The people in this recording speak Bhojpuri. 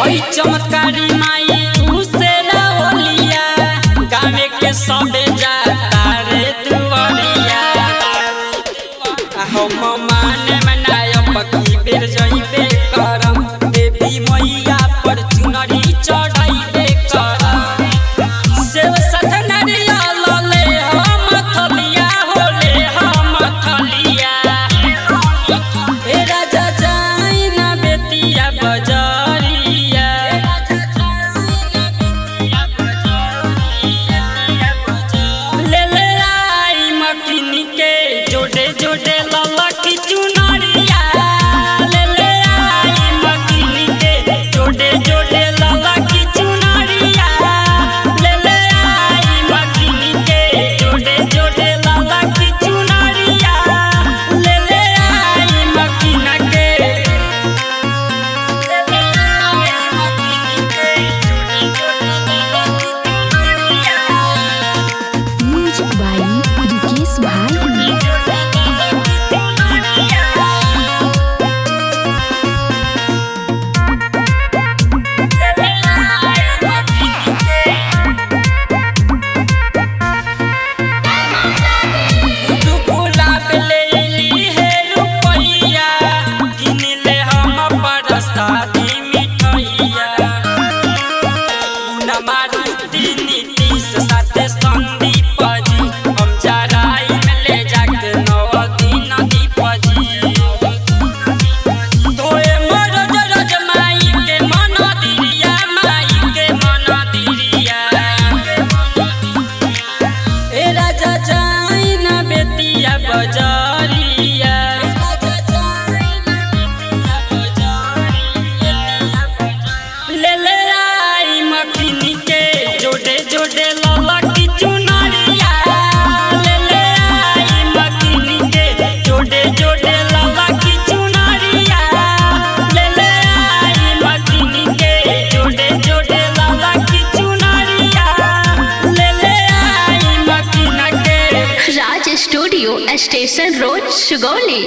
ओई चमत्कारी माई उसे रावलिया गावे के सबे जाता रे दुआरिया हम माने मनाय पकी बेर जइबे करम देवी मैया पर चुनरी चढ़ाइबे करम सेव सधनरिया लले हम थलिया होले हम थलिया ए राजा जाई ना बेतिया बजारिया ले ले आई मखनी के जोड़े जोड़े लला की चुनरिया ले ले आई मखनी के जोड़े जोड़े लला की चुनरिया ले ले आई मखनी के जोड़े जोड़े लला की चुनरिया ले ले आई मखना के ले ले आई मखनी के जोड़े जोड़े लला की चुनरिया म्यूजिक बाय रिकेश भाई। बजारिया ले ले आई मखनी के जोड़े जोड़े लला की चुनरिया ले ले आई मखनी के जोड़े जोड़े लला की चुनरिया ले ले आई मखनी के जोड़े जोड़े लला की चुनरिया ले ले आई मखना के। राज स्टूडियो स्टेशन रोड सुगौली।